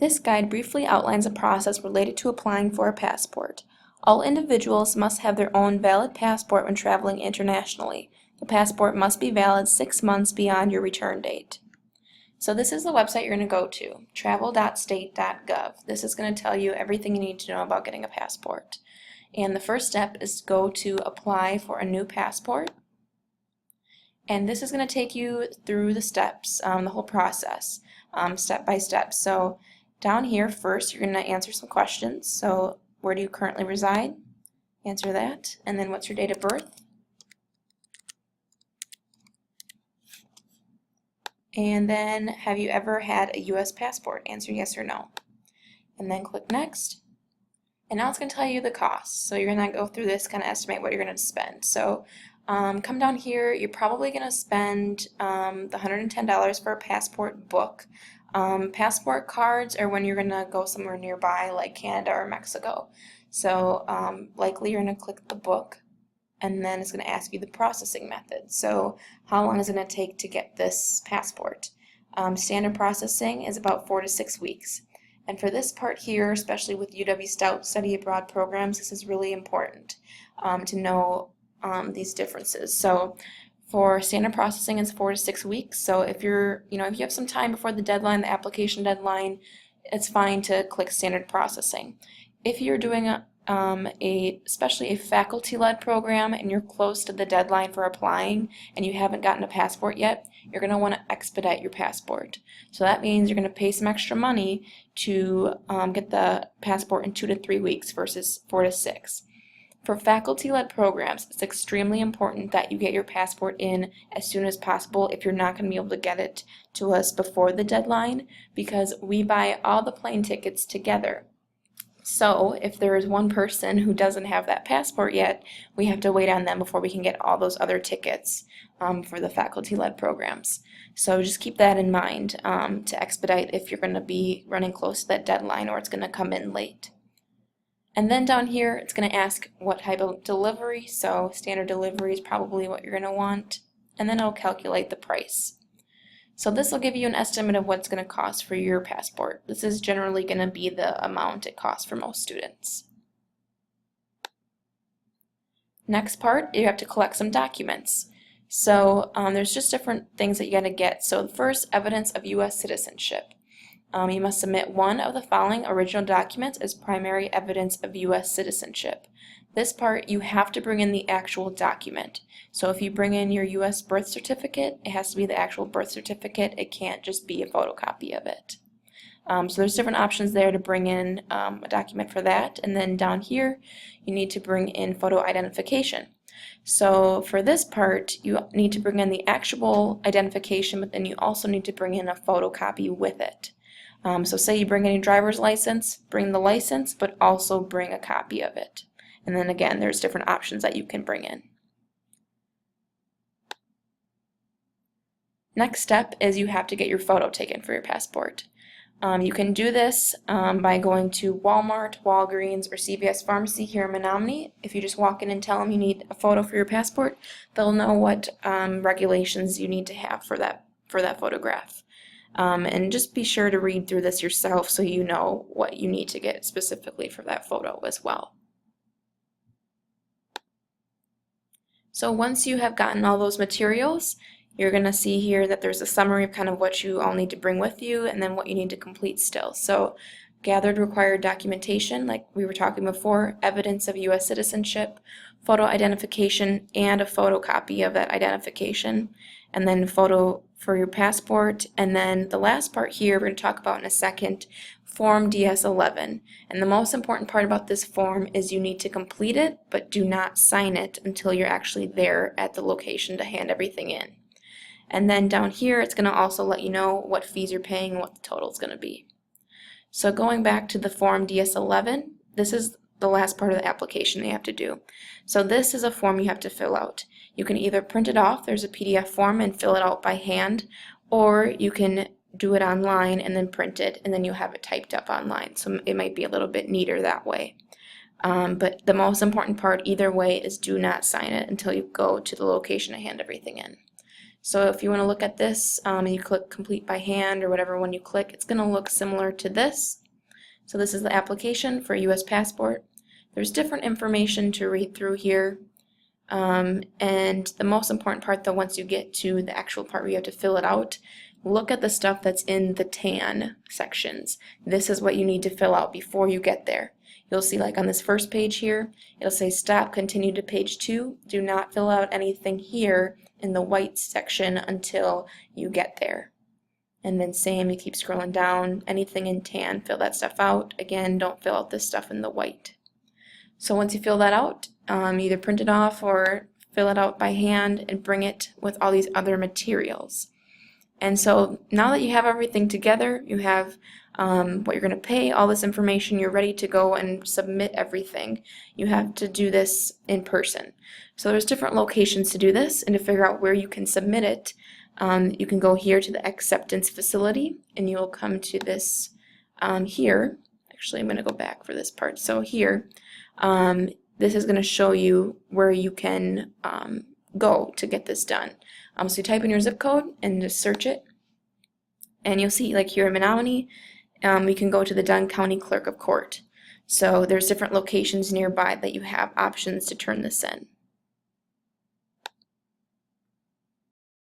This guide briefly outlines a process related to applying for a passport. All individuals must have their own valid passport when traveling internationally. The passport must be valid 6 months beyond your return date. So this is the website you're going to go to, travel.state.gov. This is going to tell you everything you need to know about getting a passport. And the first step is to go to apply for a new passport. And this is going to take you through the steps, the whole process, step by step. So down here first you're going to answer some questions. So where do you currently reside? Answer that. And then what's your date of birth? And then have you ever had a U.S. passport? Answer yes or no. And then click next. And now it's going to tell you the cost. So you're going to go through this, kind of estimate what you're going to spend. So come down here, you're probably going to spend the $110 for a passport book. Passport cards are when you're going to go somewhere nearby like Canada or Mexico. So likely you're going to click the book, and then it's going to ask you the processing method. So how long is it going to take to get this passport? Standard processing is about 4 to 6 weeks. And for this part here, especially with UW-Stout study abroad programs, this is really important to know these differences. So for standard processing, it's 4 to 6 weeks. So if if you have some time before the deadline, the application deadline, it's fine to click standard processing. If you're doing especially a faculty-led program and you're close to the deadline for applying and you haven't gotten a passport yet, you're going to want to expedite your passport. So that means you're going to pay some extra money to get the passport in 2 to 3 weeks versus 4 to 6. For faculty-led programs, it's extremely important that you get your passport in as soon as possible if you're not going to be able to get it to us before the deadline, because we buy all the plane tickets together. So if there is one person who doesn't have that passport yet, we have to wait on them before we can get all those other tickets for the faculty-led programs. So just keep that in mind to expedite if you're going to be running close to that deadline or it's going to come in late. And then down here, it's going to ask what type of delivery. So standard delivery is probably what you're going to want. And then it'll calculate the price. So this will give you an estimate of what it's going to cost for your passport. This is generally going to be the amount it costs for most students. Next part, you have to collect some documents. So there's just different things that you got to get. So first, evidence of U.S. citizenship. You must submit one of the following original documents as primary evidence of U.S. citizenship. This part, you have to bring in the actual document. So if you bring in your U.S. birth certificate, it has to be the actual birth certificate. It can't just be a photocopy of it. So there's different options there to bring in a document for that. And then down here, you need to bring in photo identification. So for this part, you need to bring in the actual identification, but then you also need to bring in a photocopy with it. So say you bring in your driver's license, bring the license, but also bring a copy of it. And then again, there's different options that you can bring in. Next step is you have to get your photo taken for your passport. You can do this by going to Walmart, Walgreens, or CVS Pharmacy here in Menominee. If you just walk in and tell them you need a photo for your passport, they'll know what regulations you need to have for that photograph. And just be sure to read through this yourself so you know what you need to get specifically for that photo as well. So once you have gotten all those materials, you're going to see here that there's a summary of kind of what you all need to bring with you and then what you need to complete still. So gathered required documentation, like we were talking before, evidence of U.S. citizenship, photo identification, and a photocopy of that identification, and then photo for your passport. And then the last part here we're going to talk about in a second, Form DS-11. And the most important part about this form is you need to complete it, but do not sign it until you're actually there at the location to hand everything in. And then down here, it's going to also let you know what fees you're paying and what the total is going to be. So going back to the Form DS-11, this is the last part of the application you have to do. So this is a form you have to fill out. You can either print it off, there's a PDF form, and fill it out by hand, or you can do it online and then print it, and then you have it typed up online. So it might be a little bit neater that way. But the most important part either way is do not sign it until you go to the location to hand everything in. So if you want to look at this and you click complete by hand or whatever one you click, it's going to look similar to this. So this is the application for a U.S. passport. There's different information to read through here. And the most important part though, once you get to the actual part where you have to fill it out, look at the stuff that's in the tan sections. This is what you need to fill out before you get there. You'll see like on this first page here, it'll say stop, continue to page 2. Do not fill out anything here in the white section until you get there. And then same, you keep scrolling down, anything in tan, fill that stuff out. Again, don't fill out this stuff in the white. So once you fill that out, either print it off or fill it out by hand and bring it with all these other materials. And so now that you have everything together, you have what you're going to pay, all this information, you're ready to go and submit everything. You have to do this in person. So there's different locations to do this, and to figure out where you can submit it, you can go here to the acceptance facility, and you'll come to this here. Actually, I'm going to go back for this part. So here, this is going to show you where you can go to get this done. So you type in your zip code and just search it, and you'll see like here in Menominee, you can go to the Dunn County Clerk of Court. So there's different locations nearby that you have options to turn this in.